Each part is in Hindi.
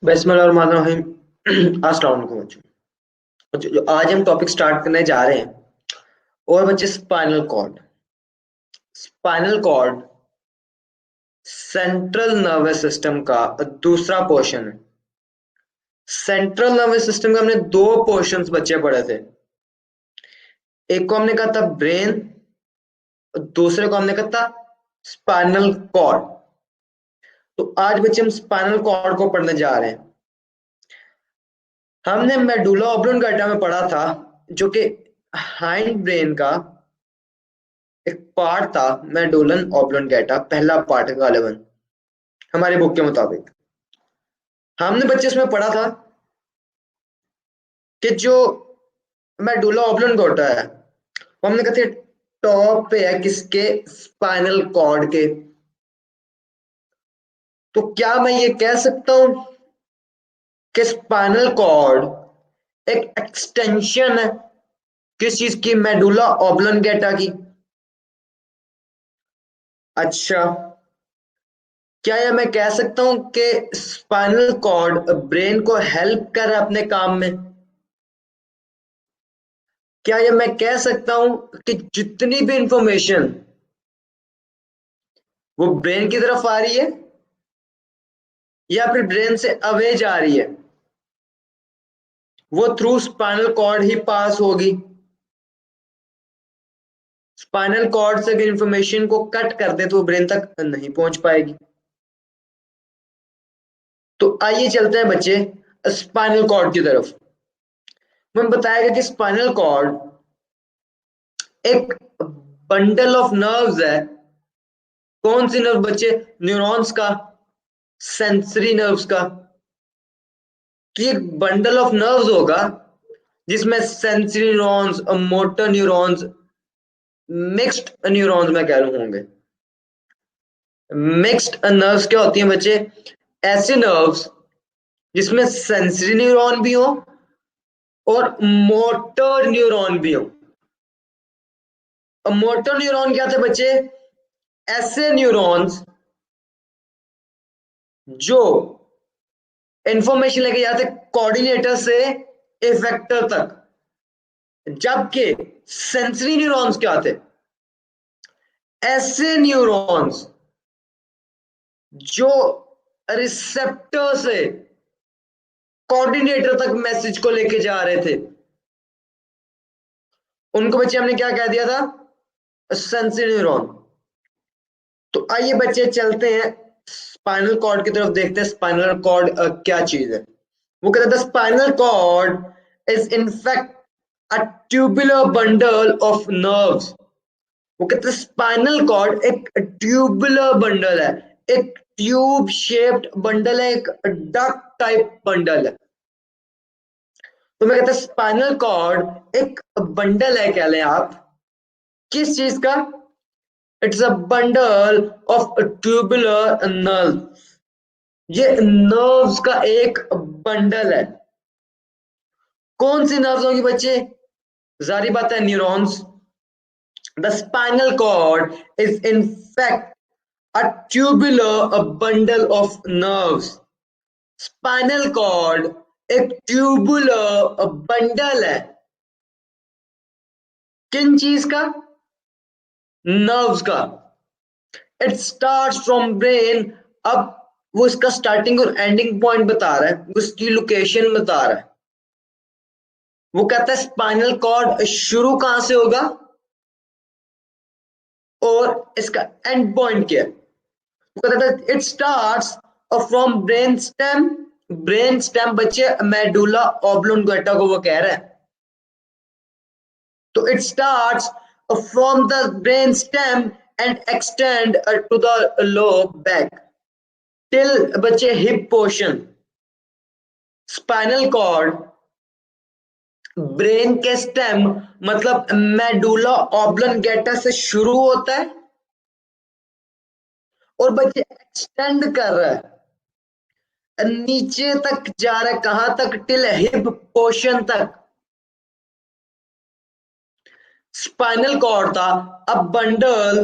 बिस्मिल्लाहिर्रहमानिर्रहीम। अस्सलाम वालेकुम बच्चों। जो आज हम टॉपिक स्टार्ट करने जा रहे हैं और बच्चे spinal cord. Spinal cord central nervous system का दूसरा पोर्शन है। सेंट्रल नर्वस सिस्टम के हमने दो पोर्शंस बच्चे पढ़े थे। एक को हमने कहा था ब्रेन, दूसरे को हमने कहा था स्पाइनल कॉर्ड। तो आज बच्चे हम स्पाइनल कॉर्ड को पढ़ने जा रहे हैं। हमने मेडुला ऑब्लोंगेटा में पढ़ा था, जो कि हाइंड ब्रेन का एक पार्ट था। मेडुलन ऑब्लोंगेटा पहला पार्ट है गालिबन, हमारी बुक के मुताबिक। हमने बच्चे इसमें पढ़ा था कि जो मेडुला ऑब्लोंगेटा है वो हमने कहते टॉप पे है किसके, स्पाइनल कॉर्ड के। तो क्या मैं ये कह सकता हूं कि स्पाइनल कॉर्ड एक एक्सटेंशन है किस चीज की, मेडुला ऑब्लोंगेटा की? अच्छा, क्या यह मैं कह सकता हूं कि स्पाइनल कॉर्ड ब्रेन को हेल्प कर रहा है अपने काम में? क्या यह मैं कह सकता हूं कि जितनी भी इंफॉर्मेशन वो ब्रेन की तरफ आ रही है या फिर ब्रेन से अवे जा रही है, वो थ्रू स्पाइनल कॉर्ड ही पास होगी? स्पाइनल कॉर्ड से अगर इंफॉर्मेशन को कट कर दे तो वो ब्रेन तक नहीं पहुंच पाएगी। तो आइए चलते हैं बच्चे स्पाइनल कॉर्ड की तरफ। मैं बताएगा कि स्पाइनल कॉर्ड एक बंडल ऑफ नर्व्स है। कौन सी नर्व बच्चे? न्यूरॉन्स का, सेंसरी नर्व्स का। तो ये एक बंडल ऑफ नर्व्स होगा जिसमें सेंसरी न्यूरॉन्स और मोटर न्यूरॉन्स, मिक्स्ड न्यूरॉन्स मैं कह रहा होंगे। मिक्स्ड नर्व्स क्या होती हैं बच्चे? ऐसे नर्व्स जिसमें सेंसरी न्यूरॉन भी हो और मोटर न्यूरॉन भी हो। अब मोटर न्यूरॉन क्या थे बच्चे? ऐसे न्यूरॉन्स जो इंफॉर्मेशन लेके जाते कोऑर्डिनेटर से इफेक्टर तक, जबकि सेंसरी न्यूरॉन्स क्या थे? ऐसे न्यूरॉन्स जो रिसेप्टर से कोऑर्डिनेटर तक मैसेज को लेके जा रहे थे, उनको बच्चे हमने क्या कह दिया था? Sensory neuron. तो आइए बच्चे चलते हैं स्पाइनल कॉर्ड की तरफ, देखते हैं स्पाइनल कॉर्ड क्या चीज है। वो कहता था spinal cord is in fact a tubular bundle of nerves. वो कहते हैं स्पाइनल कॉर्ड एक ट्यूबुलर बंडल है, एक ट्यूब शेप्ड बंडल है, एक डक टाइप बंडल है। तो मैं कहता स्पाइनल कॉर्ड एक बंडल है, कह लें आप, किस चीज का? It's a bundle of tubular nerve. ये नर्व्स का एक बंडल है। कौन सी नर्व्स होंगी बच्चे? जारी बात है, neurons. The spinal cord is in fact a tubular a bundle of nerves. Spinal cord एक ट्यूबुलर बंडल है, किन चीज का? नर्व्स का। It starts from brain. अब वो इसका स्टार्टिंग और एंडिंग पॉइंट बता रहा है, उसकी लोकेशन बता रहा है। वो कहता है स्पाइनल कॉर्ड शुरू कहां से होगा और इसका एंड पॉइंट क्या है। वो कहता है it starts from brain stem. Brain stem बच्चे मेडुला ऑब्लोंगेटा को वो कह रहा है। तो it starts from the brain stem and extend to the lobe back till बच्चे hip portion। Spinal cord brain के स्टेम मतलब मेडुला ऑब्लोंगेटा से शुरू होता है और बच्चे एक्सटेंड कर रहा है, नीचे तक जा रहा है। कहां तक? टिल हिप पोर्शन तक। स्पाइनल कॉर्ड था a bundle,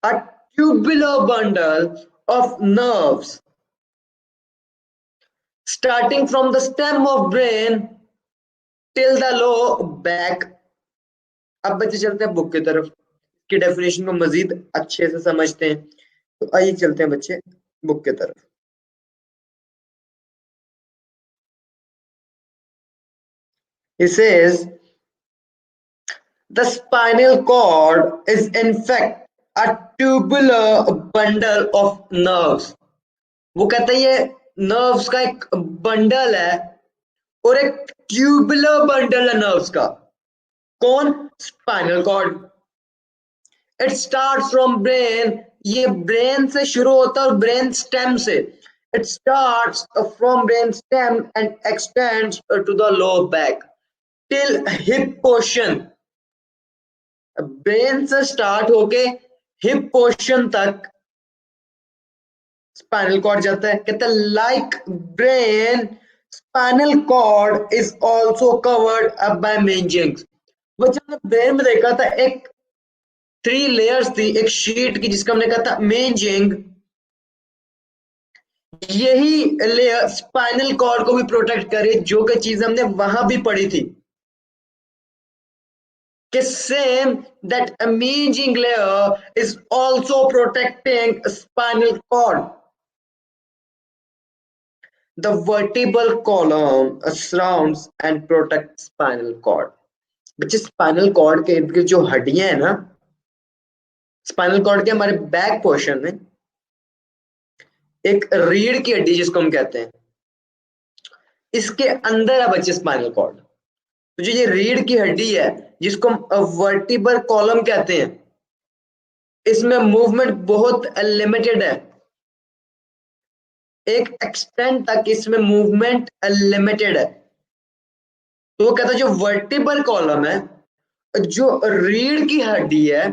a tubular bundle of nerves starting from the stem of brain till the low back. अब बच्चे चलते हैं बुक की तरफ, की डेफिनेशन को मजीद अच्छे से समझते हैं। तो आइए चलते हैं बच्चे बुक की तरफ। It says the spinal cord is in fact a tubular bundle of nerves। वो कहता है ये नर्व्स का एक बंडल है और एक ट्यूबुलर बंडल है नर्व्स का। कौन? Spinal cord. It start from brain, ये ब्रेन से शुरू होता है और ब्रेन स्टेम से। It starts from brain stem and extends to the lower back till hip portion. Brain से स्टार्ट होके हिप पोर्शन तक स्पाइनल कॉर्ड जाता है। कहता है like brain spinal cord is also covered up by meninges. वो जब ब्रेन में देखा था एक 3 लेयर्स थी एक शीट की जिसका हमने कहा था मेनिंजिंग। यही लेयर स्पाइनल कॉर्ड को भी प्रोटेक्ट करे, जो कि चीज हमने वहां भी पढ़ी थी कि same that imaging layer is also protecting spinal cord. The vertebral column surrounds and protects spinal cord। बच्चे स्पाइनल कॉर्ड के इर्द गिर्द जो हड्डियां है ना, स्पाइनल कॉर्ड के हमारे बैक पोर्शन में एक रीढ़ की हड्डी जिसको हम कहते हैं, इसके अंदर है बच्चे स्पाइनल कॉर्ड। तो जो ये रीढ़ की हड्डी है जिसको हम वर्टिब्रल कॉलम कहते हैं, इसमें मूवमेंट बहुत लिमिटेड है, एक एक्सटेंट तक इसमें मूवमेंट लिमिटेड है। तो वो कहता है जो वर्टिब्रल कॉलम है, जो रीढ़ की हड्डी है,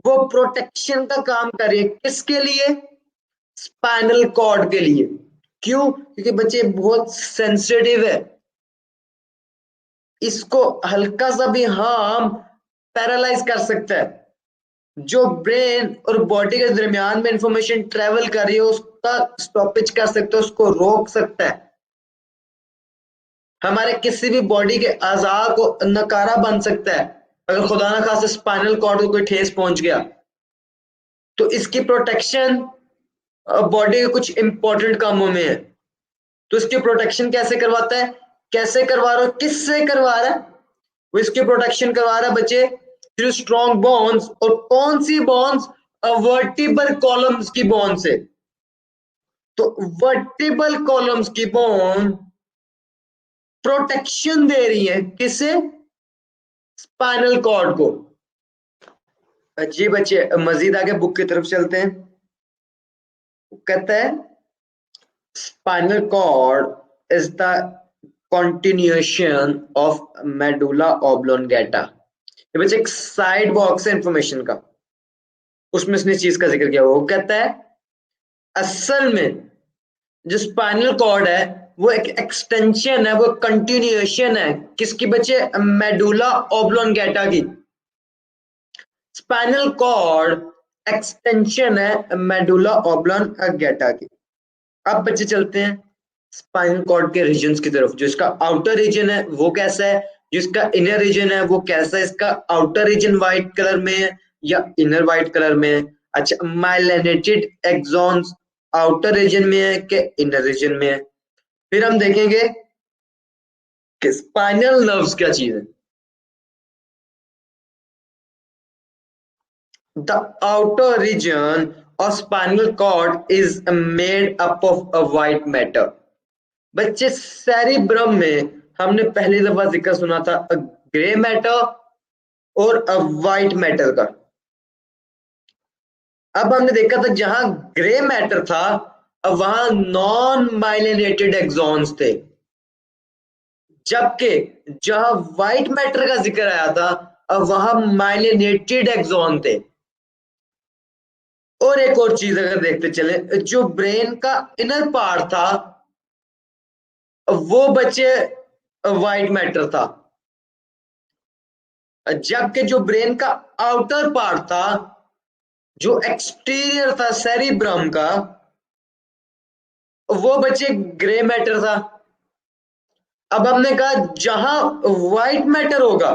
वो प्रोटेक्शन का काम कर रही है। किसके लिए? स्पाइनल कॉर्ड के लिए। क्यों? क्योंकि बच्चे बहुत सेंसिटिव है, इसको हल्का सा भी हार्म पैरालाइज कर सकता है। जो ब्रेन और बॉडी के दरमियान में इंफॉर्मेशन ट्रेवल कर रही है उसका स्टॉपेज कर सकता है, उसको रोक सकता है। हमारे किसी भी बॉडी के अज़ा को नकारा बन सकता है अगर खुदा ना खास्ता स्पाइनल कॉर्ड को कोई ठेस पहुंच गया। तो इसकी प्रोटेक्शन बॉडी के कुछ इंपॉर्टेंट कामों में है। तो इसकी प्रोटेक्शन कैसे करवाता है, कैसे करवा रहा है, किससे करवा रहा है? वो इसकी प्रोटेक्शन करवा रहा है बच्चे थ्रू स्ट्रॉन्ग बॉन्ड्स। और कौन सी बॉन्ड्स? वर्टिब्रल कॉलम्स की बॉन्ड से। तो वर्टिब्रल कॉलम्स की बॉन्ड प्रोटेक्शन दे रही है किसे? स्पाइनल कॉर्ड को। जी बच्चे मजीद आगे बुक की तरफ चलते हैं। कहता है spinal cord is the continuation of medulla oblongata। ये बच्चे एक साइड बॉक्स है इंफॉर्मेशन का, उसमें इसने चीज का जिक्र किया। वो कहता है असल में जो स्पाइनल कॉर्ड है वो एक एक्सटेंशन है, वो कंटिन्यूएशन है किसकी बच्चे? मेडुला ओब्लोंगेटा की। स्पाइनल कॉर्ड एक्सटेंशन है मेडुला ओब्लोंगेटा की। अब बच्चे चलते हैं स्पाइनल कॉर्ड के रीजन्स की तरफ। जो इसका आउटर रीजन है वो कैसा है, जो इसका इनर रीजन है वो कैसा है? इसका आउटर रीजन व्हाइट कलर में है या इनर व्हाइट कलर में है? अच्छा, माइलिनेटेड एक्सॉन्स आउटर रीजन में है कि इनर रीजन में है? फिर हम देखेंगे कि स्पाइनल नर्व्स क्या चीज है। The outer region of spinal cord is made up of a white matter। बच्चे सेरिब्रम में हमने पहली दफा जिक्र सुना था ग्रे मैटर और व्हाइट मैटर का। अब हमने देखा था जहां ग्रे मैटर था अब वहां नॉन माइलिनेटेड एक्सॉन्स थे, जबकि जहां व्हाइट मैटर का जिक्र आया था अब वहां माइलिनेटेड एक्सॉन थे। और एक और चीज अगर देखते चले, जो ब्रेन का इनर पार्ट था वो बच्चे व्हाइट मैटर था, जबकि जो ब्रेन का आउटर पार्ट था, जो एक्सटीरियर था सेरिब्रम का, वो बच्चे ग्रे मैटर था। अब हमने कहा जहां व्हाइट मैटर होगा,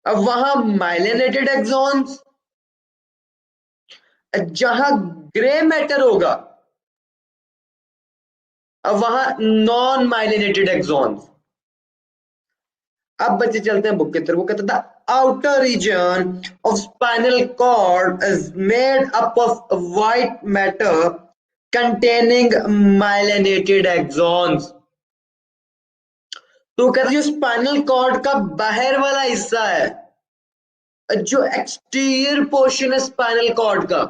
अब वहां माइलिनेटेड एक्सॉन्स, जहां ग्रे मैटर होगा अब वहां नॉन माइलिनेटेड एक्सॉन्स। अब बच्चे चलते हैं बुक की तरफ। वो कहता था outer region of spinal cord is made up of white matter containing myelinated axons. तो कहते जो स्पाइनल कॉर्ड का बाहर वाला हिस्सा है, जो एक्सटीरियर पोर्शन है स्पाइनल कॉर्ड का,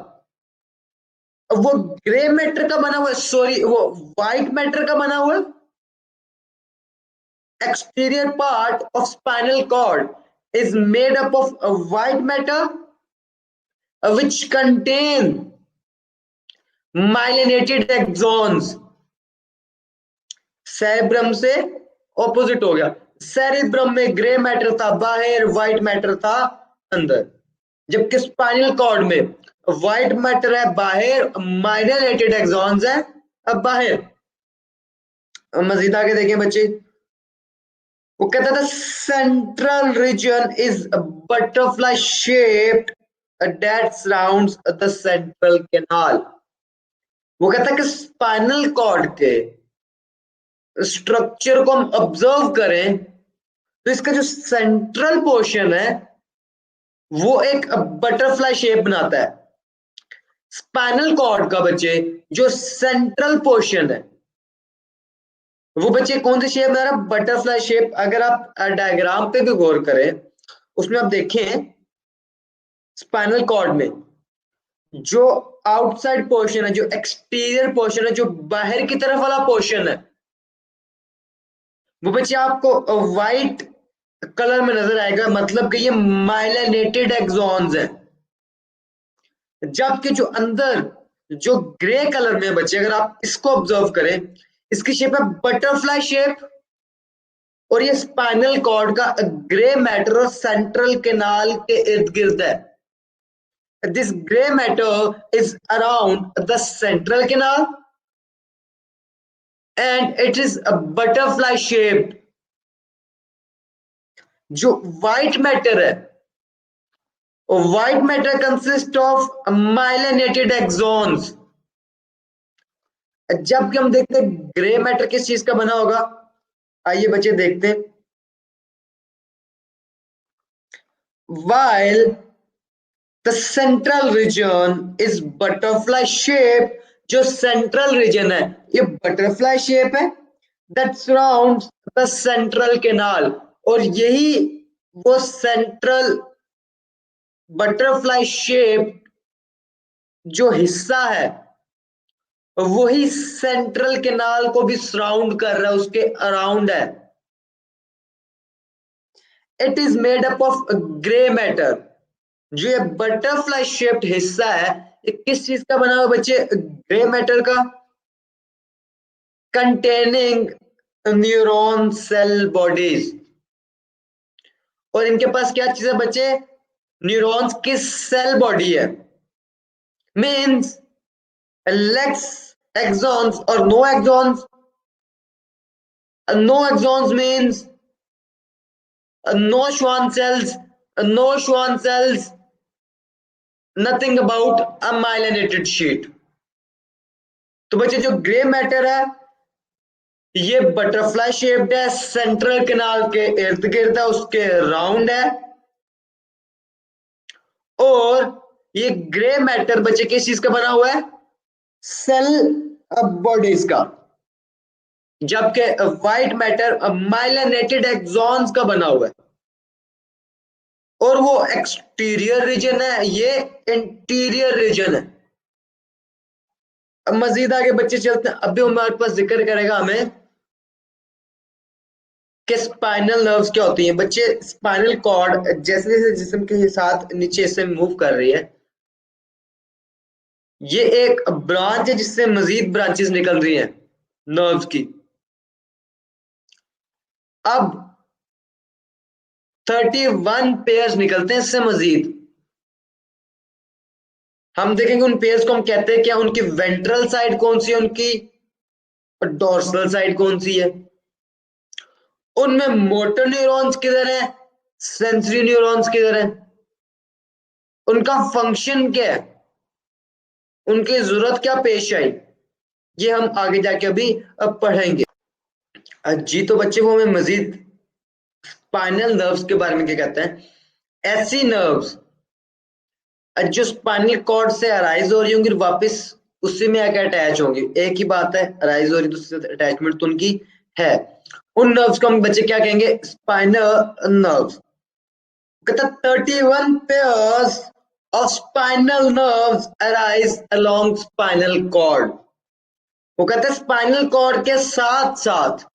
वो ग्रे मैटर का बना हुआ है, सॉरी वो व्हाइट मैटर का बना हुआ है। Exterior part of spinal cord is made up of a white matter which contain myelinated axons। Cerebrum से ऑपोजिट हो गया। सेरेब्रम में ग्रे मैटर था बाहर, व्हाइट मैटर था अंदर, जबकि स्पाइनल कॉर्ड में व्हाइट मैटर है बाहर, माइलिनेटेड एक्सॉन्स है अब बाहर। मजीद आगे देखें बच्चे। वो कहता था central region is butterfly shaped that surrounds the central canal. वो कहता है कि स्पाइनल कॉर्ड के स्ट्रक्चर को हम ऑब्जर्व करें तो इसका जो सेंट्रल पोर्शन है वो एक बटरफ्लाई शेप बनाता है। स्पाइनल कॉर्ड का बच्चे जो सेंट्रल पोर्शन है वो बच्चे कौन सी शेप बना रहा है? Butterfly shape. अगर आप डायग्राम पे भी गौर करें, उसमें आप देखें स्पाइनल कॉर्ड में जो आउटसाइड पोर्शन है, जो एक्सटीरियर पोर्शन है, जो बाहर की तरफ वाला पोर्शन है, वो बच्चे आपको व्हाइट कलर में नजर आएगा, मतलब कि ये माइलिनेटेड एक्सॉन्स है। जबकि जो अंदर जो ग्रे कलर में बच्चे, अगर आप इसको ऑब्जर्व करें, इसकी शेप है बटरफ्लाई शेप, और ये स्पाइनल कॉर्ड का ग्रे मैटर और सेंट्रल कैनाल के इर्द गिर्द है। This gray matter is around the central canal and it is a butterfly shaped। जो white matter है, white matter consists of myelinated axons। जबकि हम देखते हैं ग्रे मैटर किस चीज का बना होगा, आइए बच्चे देखते हैं। While the central region is butterfly shape, जो सेंट्रल रीजन है ये बटरफ्लाई शेप है, that surrounds the central canal, और यही वो सेंट्रल बटरफ्लाई शेप जो हिस्सा है वही सेंट्रल कैनाल को भी सराउंड कर रहा है, उसके अराउंड है। It is made up of grey matter. जो ये बटरफ्लाई शेप्ड हिस्सा है ये किस चीज का बना हुआ बच्चे? ग्रे मैटर का, कंटेनिंग न्यूरॉन सेल बॉडीज। और इनके पास क्या चीज है बच्चे? न्यूरॉन्स की सेल बॉडी है। मीन्स लेक्स एक्सॉन्स और no axons. No axons means no Schwann cells, no Schwann cells, nothing about a myelinated sheet। तो बच्चे जो ग्रे मैटर है ये बटरफ्लाई शेप्ड है, सेंट्रल कैनाल के इर्द गिर्द है, उसके राउंड है। और ये ग्रे मैटर बच्चे किस चीज का बना हुआ है? सेल बॉडीज का। जबकि व्हाइट मैटर माइलिनेटेड एक्सॉन्स का बना हुआ है, और वो एक्सटीरियर रीजन है, ये इंटीरियर रीजन है। अब मजीद आगे बच्चे चलते हैं। अभी हमारे पास जिक्र करेगा हमें कि स्पाइनल नर्व्स क्या होती हैं। बच्चे स्पाइनल कॉर्ड जैसे जैसे जिस्म के साथ नीचे से मूव कर रही है, ये एक ब्रांच है जिससे मजीद ब्रांचेस निकल रही हैं नर्व्स की। अब 31 पेयर्स निकलते हैं इससे मजीद। हम देखेंगे उन पेयर्स को हम कहते हैं क्या, उनकी वेंट्रल साइड कौन सी है, उनकी डोर्सल साइड कौन सी है, उनमें मोटर न्यूरॉन्स किधर है, सेंसरी न्यूरॉन्स किधर है, उनका फंक्शन क्या है, उनकी जरूरत क्या पेश आई, ये हम आगे जाके अभी अब पढ़ेंगे। जी तो बच्चे वो हमें मजीद स्पाइनल नर्व्स के बारे में क्या कहते हैं, ऐसी नर्व्स जो स्पाइनल कॉर्ड से अराइज हो रही होंगी, वापस उसी में आके अटैच होंगी। एक ही बात है, अराइज हो रही तो उससे अटैचमेंट तो उनकी है। उन नर्व्स को हम बच्चे क्या कहेंगे, स्पाइनल नर्व्स। कहता 31 pairs of spinal nerves arise along spinal cord. वो कहते हैं स्पाइनल कॉर्ड के साथ साथ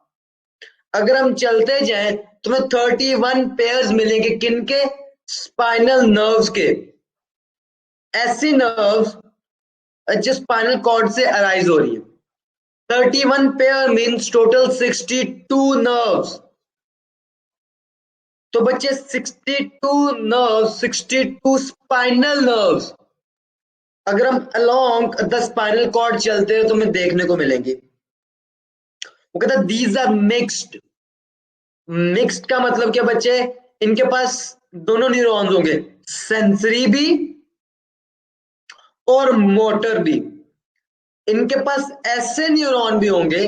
अगर हम चलते जाएं तो हमें 31 पेयर्स मिलेंगे, किनके, स्पाइनल नर्व्स के। ऐसी नर्व्स जो स्पाइनल कॉर्ड से अराइज हो रही है। 31 पेयर मींस टोटल 62 नर्व्स। तो बच्चे 62 नर्व्स, 62 स्पाइनल नर्व्स अगर हम अलोंग द स्पाइनल कॉर्ड चलते हैं तो हमें देखने को मिलेंगे। वो कहता है दीज आर मिक्स्ड। मिक्स्ड का मतलब क्या बच्चे, इनके पास दोनों न्यूरॉन्स होंगे, सेंसरी भी और मोटर भी। इनके पास ऐसे न्यूरॉन भी होंगे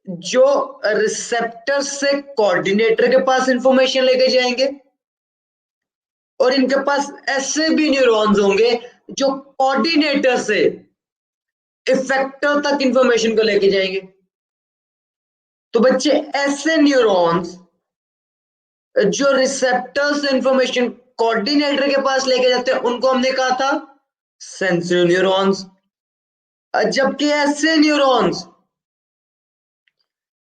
जो रिसेप्टर से कोऑर्डिनेटर के पास इंफॉर्मेशन लेके जाएंगे, और इनके पास ऐसे भी न्यूरॉन्स होंगे जो कोऑर्डिनेटर से इफेक्टर तक इंफॉर्मेशन को लेके जाएंगे। तो बच्चे ऐसे न्यूरॉन्स जो रिसेप्टर से इंफॉर्मेशन कोऑर्डिनेटर के पास लेके जाते हैं उनको हमने कहा था सेंसरी न्यूरॉन्स। जबकि ऐसे न्यूरॉन्स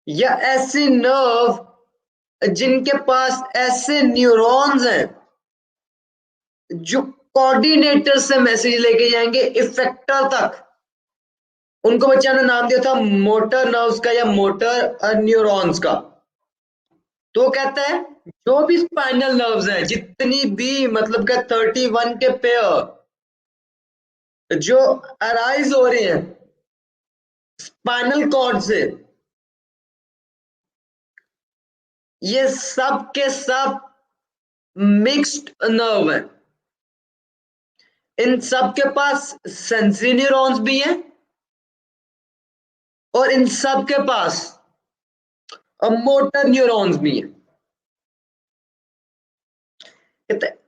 या ऐसे नर्व जिनके पास ऐसे न्यूरॉन्स हैं जो कोऑर्डिनेटर से मैसेज लेके जाएंगे इफेक्टर तक, उनको बच्चा ने नाम दिया था मोटर नर्व्स का या मोटर न्यूरॉन्स का। तो कहता है जो भी स्पाइनल नर्व्स हैं, जितनी भी मतलब का 31 के पेयर जो अराइज हो रहे हैं स्पाइनल कॉर्ड से, ये सब के सब मिक्स्ड नर्व हैं। इन सब के पास सेंसरी न्यूरॉन्स भी हैं और इन सब के पास मोटर न्यूरॉन्स भी हैं।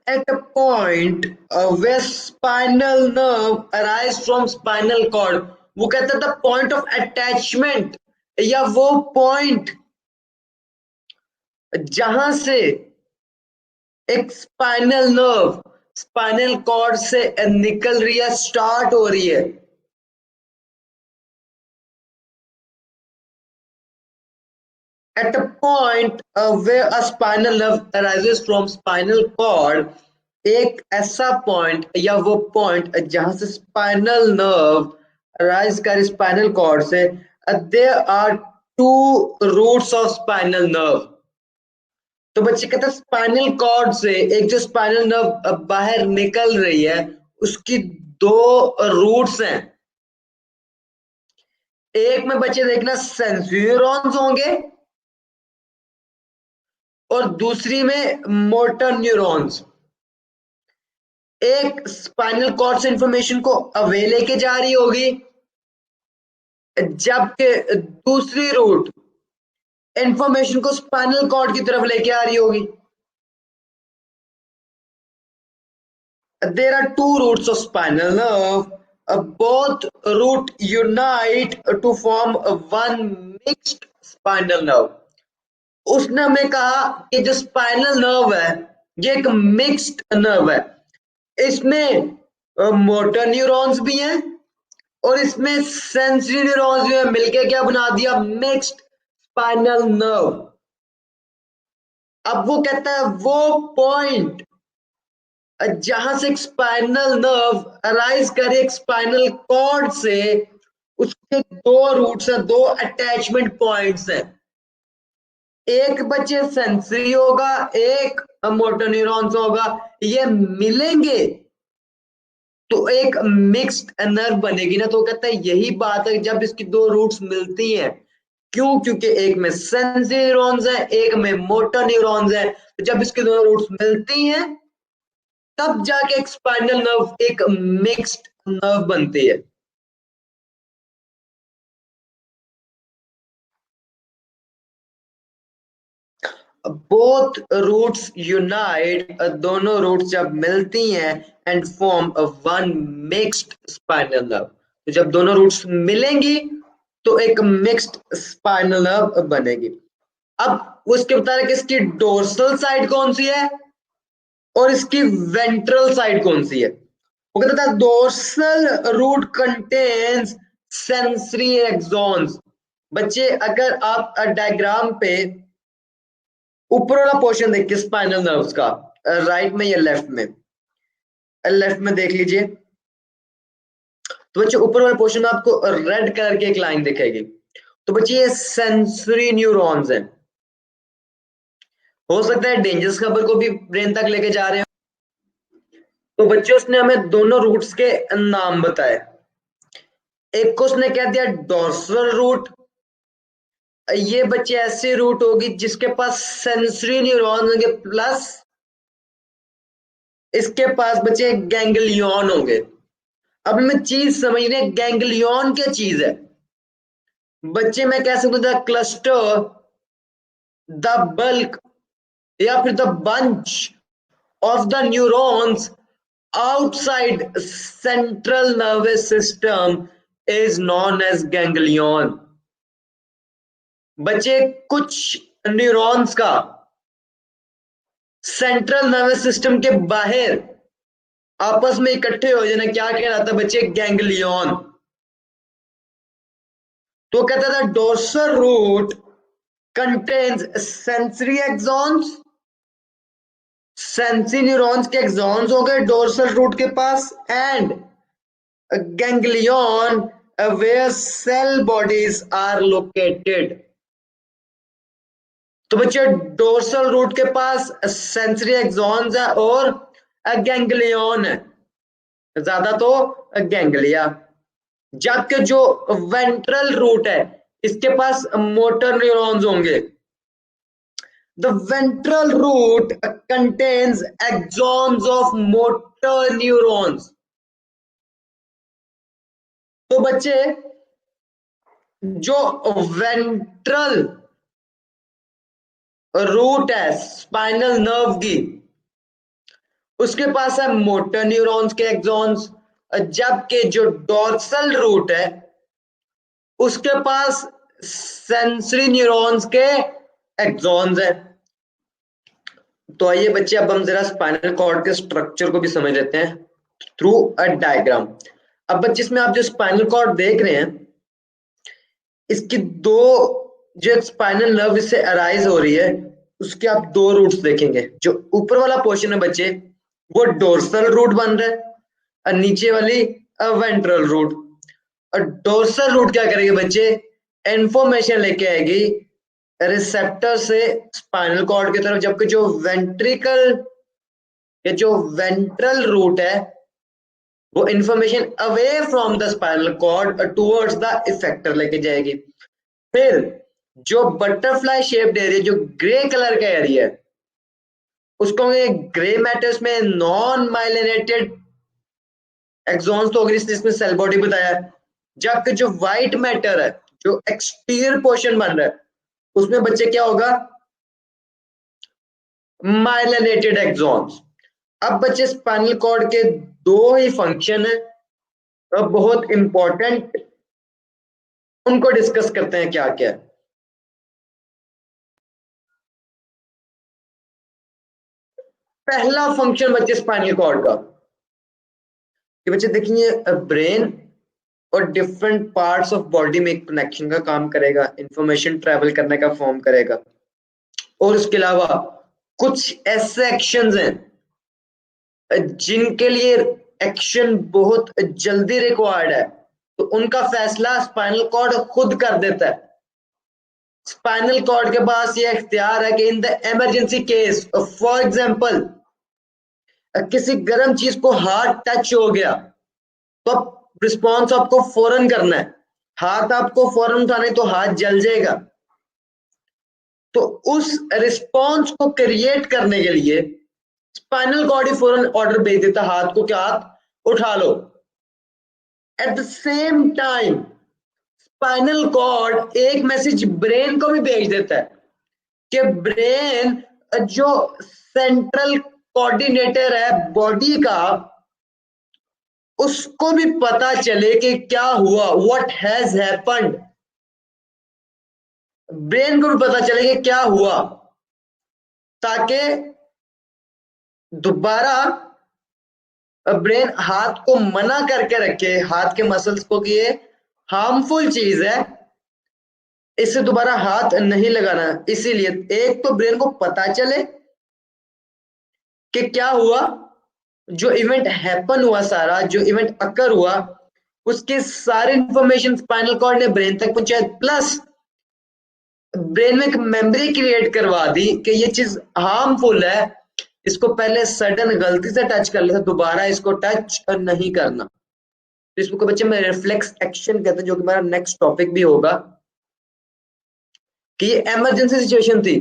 At a point where spinal nerve arise from spinal cord, वो कहता था पॉइंट ऑफ अटैचमेंट, या वो पॉइंट जहां से एक स्पाइनल नर्व स्पाइनल कॉर्ड से निकल रही है, स्टार्ट हो रही है। At a point where a spinal nerve arises from spinal cord, एक ऐसा पॉइंट या वो पॉइंट जहां से स्पाइनल नर्व अराइज कर स्पाइनल कॉर्ड से, there are two roots of spinal nerve. तो बच्चे कहते हैं स्पाइनल कॉर्ड से एक जो स्पाइनल नर्व बाहर निकल रही है उसकी दो रूट्स हैं। एक में बच्चे देखना सेंसरी न्यूरॉन्स होंगे और दूसरी में मोटर न्यूरॉन्स। एक स्पाइनल कॉर्ड से इंफॉर्मेशन को अवे लेके जा रही होगी, जबकि दूसरी रूट इंफॉर्मेशन को स्पाइनल कॉर्ड की तरफ लेके आ रही होगी। There are two roots of spinal nerve. Both root unite to form one mixed spinal nerve. उसने हमें कहा कि जो स्पाइनल नर्व है ये एक मिक्स्ड नर्व है। इसमें मोटर न्यूरॉन्स भी हैं और इसमें सेंसरी न्यूरॉन्स भी हैं, मिलके क्या बना दिया, मिक्स्ड स्पाइनल नर्व। अब वो कहता है वो पॉइंट जहां से एक स्पाइनल नर्व अराइज करे एक स्पाइनल कॉर्ड से, उसके दो रूट्स हैं, दो अटैचमेंट पॉइंट्स हैं। एक बच्चे सेंसरी होगा, एक मोटर न्यूरॉन्स होगा, ये मिलेंगे तो एक मिक्स्ड नर्व बनेगी ना। तो कहता है यही बात है जब इसकी दो रूट्स मिलती हैं। क्यों? क्योंकि एक में सेंसरी न्यूरॉन्स है, एक में मोटर न्यूरॉन्स है। तो जब इसकी दोनों रूट्स मिलती हैं तब जाके एक स्पाइनल नर्व, एक मिक्स्ड नर्व बनती है। बोथ रूट्स यूनाइट, दोनों रूट्स जब मिलती हैं and form one mixed spinal nerve. तो जब दोनों रूट्स मिलेंगी तो एक मिक्स्ड स्पाइनल नर्व बनेगी। अब उसके बता रहे कि इसकी डोर्सल साइड कौन सी है और इसकी वेंट्रल साइड कौन सी है। वो कहता था dorsal root contains sensory axons. बच्चे अगर आप डायग्राम पे ऊपर वाला पोर्शन देखिए स्पाइनल नर्व्स का, राइट में या लेफ्ट में, लेफ्ट में देख लीजिए। तो बच्चे ऊपर वाले पोर्शन में आपको रेड कलर की एक लाइन दिखेगी। तो बच्चे ये सेंसरी न्यूरॉन्स हैं। हो सकता है डेंजरस खबर को भी ब्रेन तक लेके जा रहे हैं। तो बच्चों उसने हमें दोनों रूट्स के नाम बताए। एक को उसने कह दिया डोर्सल रूट। ये बच्चे ऐसी रूट होगी जिसके पास सेंसरी न्यूरॉन होंगे प्लस इसके पास बच्चे गैंग्लियन होंगे। अब हमें चीज समझने, गैंग्लियन क्या चीज है। बच्चे मैं कह सकता हूं द क्लस्टर, द बल्क, या फिर the bunch of the neurons outside central nervous system is known as ganglion। बच्चे कुछ न्यूरॉन्स का सेंट्रल नर्वस सिस्टम के बाहर आपस में इकट्ठे हो जाना क्या कहलाता है बच्चे? गैंग्लियन। तो कहता था dorsal root contains sensory axons, sensory neurons के एक्सॉन्स हो गए डोर्सल रूट के पास, and ganglion where cell bodies are located। तो बच्चे डोर्सल रूट के पास सेंसरी एक्सॉन्स है और गैंग्लियन है, ज्यादा तो गैंग्लिया। जबकि जो वेंट्रल रूट है इसके पास मोटर न्यूरॉन्स होंगे। The ventral root contains axons of motor neurons. तो बच्चे जो वेंट्रल रूट है स्पाइनल नर्व की, उसके पास है मोटर न्यूरॉन्स के एक्सॉन्स। जबकि जो डोर्सल रूट है उसके पास सेंसरी न्यूरॉन्स के एक्सॉन्स है। तो आइए बच्चे अब हम जरा स्पाइनल कॉर्ड के स्ट्रक्चर को भी समझ लेते हैं थ्रू अ डायग्राम। अब बच्चे इसमें आप जो स्पाइनल कॉर्ड देख रहे हैं इसकी दो, जो स्पाइनल नर्व इससे अराइज हो रही है उसके आप दो रूट्स देखेंगे। जो ऊपर वाला पोर्शन है बच्चे वो डोर्सल रूट बन रहा है और नीचे वाली वेंट्रल रूट। और डोर्सल रूट क्या करेगी बच्चे? इंफॉर्मेशन लेके आएगी रिसेप्टर से स्पाइनल कॉर्ड की तरफ। जबकि जो वेंट्रिकल या जो वेंट्रल रूट है वो information away from the spinal cord towards the effector लेके जाएगी। फिर जो बटरफ्लाई शेप्ड एरिया, जो ग्रे कलर का एरिया है उसको ग्रे मैटर्स में नॉन माइलिनेटेड एक्सॉन्स तो होगी जिसमें सेल बॉडी बताया है। जबकि जो व्हाइट मैटर है, जो एक्सटीरियर पोर्शन बन रहा है उसमें बच्चे क्या होगा? Myelinated axons. अब बच्चे स्पाइनल कॉर्ड के दो ही फंक्शन है और बहुत इंपॉर्टेंट, उनको डिस्कस करते हैं क्या क्या है। पहला फंक्शन बच्चे स्पाइनल कॉर्ड का कि बच्चे देखिए ब्रेन और डिफरेंट पार्ट्स ऑफ बॉडी में कनेक्शन का काम करेगा, इंफॉर्मेशन ट्रेवल करने का फॉर्म करेगा। और उसके अलावा कुछ ऐसे एक्शंस हैं जिनके लिए एक्शन बहुत जल्दी रिक्वायर्ड है तो उनका फैसला स्पाइनल कॉर्ड खुद कर देता है। स्पाइनल कॉर्ड के पास ये इख्तियार है कि in the emergency case, for example किसी गर्म चीज को हाथ टच हो गया तो अब रिस्पॉन्स आपको फौरन करना है, हाथ आपको फौरन उठाना है तो हाथ जल जाएगा। तो उस रिस्पॉन्स को क्रिएट करने के लिए स्पाइनल कॉर्ड ही फौरन ऑर्डर भेज देता हाथ को कि हाथ उठा लो। At the same time spinal cord एक मैसेज ब्रेन को भी भेज देता है कि ब्रेन जो सेंट्रल कोऑर्डिनेटर है बॉडी का, उसको भी पता चले कि क्या हुआ, व्हाट हैज हैपेंड। ब्रेन को भी पता चले कि क्या हुआ, ताकि दोबारा ब्रेन हाथ को मना करके रखे, हाथ के मसल्स को, कि ये हार्मफुल चीज है, इससे दोबारा हाथ नहीं लगाना। इसीलिए एक तो ब्रेन को पता चले कि क्या हुआ, जो इवेंट हैपन हुआ, सारा जो इवेंट अकर हुआ, उसके सारे इंफॉर्मेशन स्पाइनल कॉर्ड ने ब्रेन तक पहुंचाए, प्लस ब्रेन में एक मेमोरी क्रिएट करवा दी कि ये चीज हार्मफुल है, इसको पहले सडन गलती से टच कर लेता, दोबारा इसको टच नहीं करना। तो इसको बच्चे में रिफ्लेक्स एक्शन कहते हैं, जो कि हमारा नेक्स्ट टॉपिक भी होगा। कि ये इमरजेंसी सिचुएशन थी,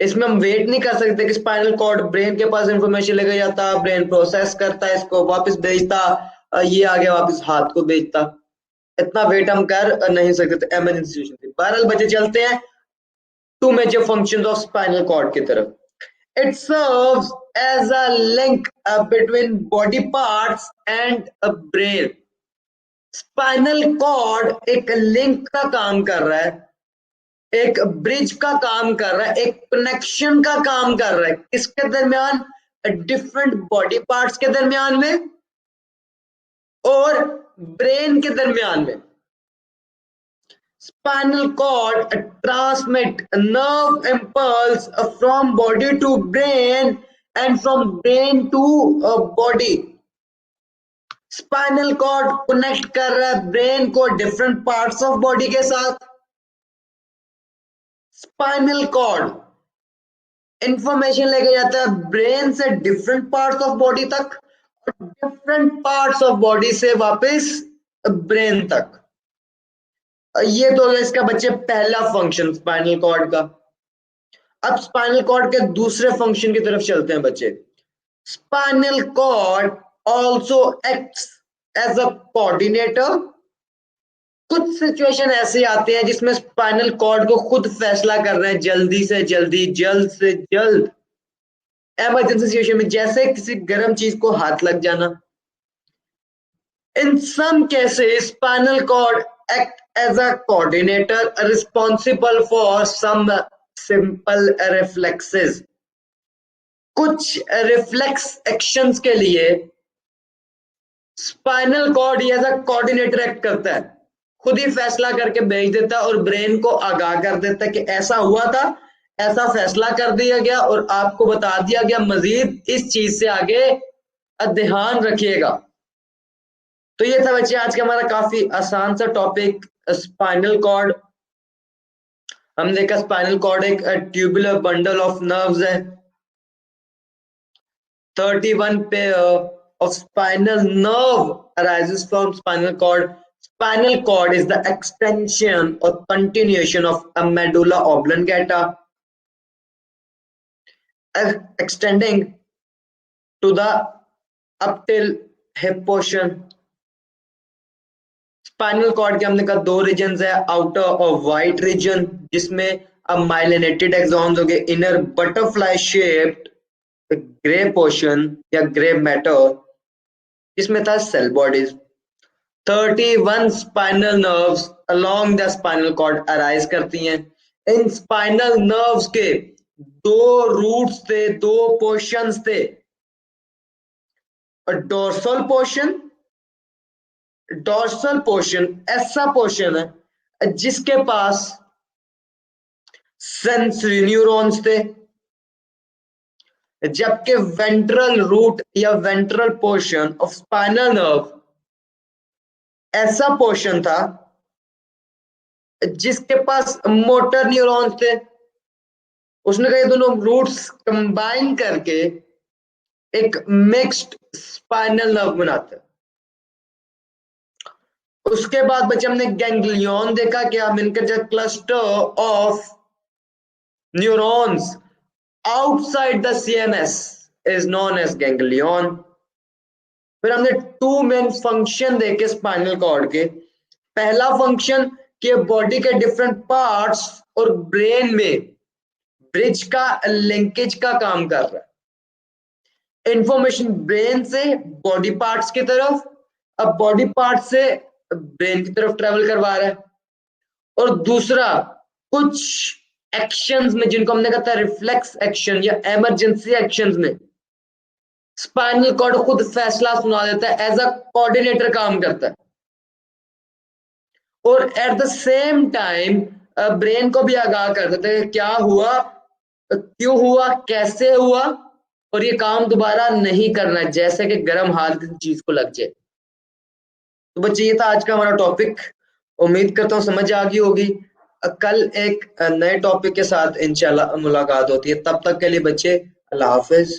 इसमें हम वेट नहीं कर सकते कि स्पाइनल कॉर्ड ब्रेन के पास इंफॉर्मेशन लेके जाता, ब्रेन प्रोसेस करता, इसको वापस भेजता, ये आ गया वापस हाथ को भेजता, इतना वेट हम कर नहीं सकते थे। इमरजेंसी सिचुएशन थी। बहरहाल बच्चे चलते हैं two major functions of spinal cord की तरफ। It serves as a link between body parts and a brain. Spinal cord एक लिंक का काम कर रहा है, एक ब्रिज का काम कर रहा है, एक कनेक्शन का काम कर रहा है। किसके दरमियान? डिफरेंट बॉडी पार्ट्स के दरमियान में और ब्रेन के दरमियान में। Spinal cord transmit nerve impulse from body to brain and from brain to body. Spinal cord connect कर रहा है ब्रेन को डिफरेंट पार्ट्स ऑफ बॉडी के साथ। स्पाइनल कॉर्ड इंफॉर्मेशन लेके जाता है ब्रेन से डिफरेंट पार्ट्स ऑफ बॉडी तक, और डिफरेंट पार्ट्स ऑफ बॉडी से वापस ब्रेन तक। ये तो इसका बच्चे पहला फंक्शन स्पाइनल कॉर्ड का। अब स्पाइनल कॉर्ड के दूसरे फंक्शन की तरफ चलते हैं बच्चे। Spinal cord also acts as a coordinator. कुछ सिचुएशन ऐसे आते हैं जिसमें स्पाइनल कॉर्ड को खुद फैसला करना है, जल्दी से जल्दी, जल्द से जल्द। इमरजेंसी सिचुएशन में जैसे किसी गर्म चीज को हाथ लग जाना। In some cases, spinal cord act as a coordinator responsible for some simple reflexes. कुछ रिफ्लेक्स एक्शंस के लिए spinal cord as a coordinator act करता है, खुद ही फैसला करके भेज देता है और ब्रेन को आगाह कर देता है कि ऐसा हुआ था, ऐसा फैसला कर दिया गया और आपको बता दिया गया मजीद इस चीज से आगे ध्यान रखिएगा। तो ये था बच्चे आज का हमारा काफी आसान सा टॉपिक स्पाइनल कॉर्ड। हम देखा स्पाइनल कॉर्ड एक ट्यूबुलर बंडल ऑफ नर्व्स है। 31 pair of spinal nerve arises from spinal cord. Spinal cord is the extension or continuation of a medulla oblongata, extending to the up till hip portion. Spinal cord के हमने कहा दो रीजन है, आउटर और वाइट रीजन, जिसमें अब माइलिनेटेड एक्सॉन्स हो गए, inner butterfly shaped grey portion या ग्रे मैटर, जिसमें था cell bodies. 31 spinal nerves along the spinal cord arise करती हैं। इन स्पाइनल नर्व्स के दो रूट्स थे, दो पोर्शंस थे, डोर्सल पोर्शन। डोर्सल पोर्शन ऐसा पोर्शन है जिसके पास सेंसरी न्यूरॉन्स थे, जबकि वेंट्रल रूट या ventral portion of spinal nerve ऐसा पोर्शन था जिसके पास मोटर न्यूरॉन्स थे। उसने कहा ये दोनों रूट्स कंबाइन करके एक मिक्स्ड स्पाइनल नर्व बनाते हैं। उसके बाद बच्चे हमने गैंग्लियन देखा क्या, मिलकर cluster of neurons outside the CNS is known as ganglion. फिर हमने टू मेन फंक्शन देखे स्पाइनल कॉर्ड के। पहला फंक्शन कि बॉडी के डिफरेंट पार्ट्स और ब्रेन में ब्रिज का लिंकेज का काम कर रहा है, इंफॉर्मेशन ब्रेन से बॉडी पार्ट्स की तरफ, अब बॉडी पार्ट से ब्रेन की तरफ ट्रेवल करवा रहा है। और दूसरा, कुछ एक्शंस में जिनको हमने कहा था रिफ्लेक्स एक्शन या इमरजेंसी एक्शंस में स्पाइनल कॉर्ड खुद फैसला सुना देता है, एज अ कोऑर्डिनेटर काम करता है। और eight the same time brain को भी आगाह कर देता है क्या हुआ, क्यों हुआ, कैसे हुआ, और ये काम दोबारा नहीं करना है, जैसे कि गर्म हाथ किसी चीज को लग जाए। तो बच्चे ये था आज का हमारा टॉपिक। उम्मीद करता हूँ समझ आ गई होगी। कल एक नए टॉपिक के साथ इंशाल्लाह मुलाकात होती है। तब तक के लिए बच्चे अल्लाह हाफिज।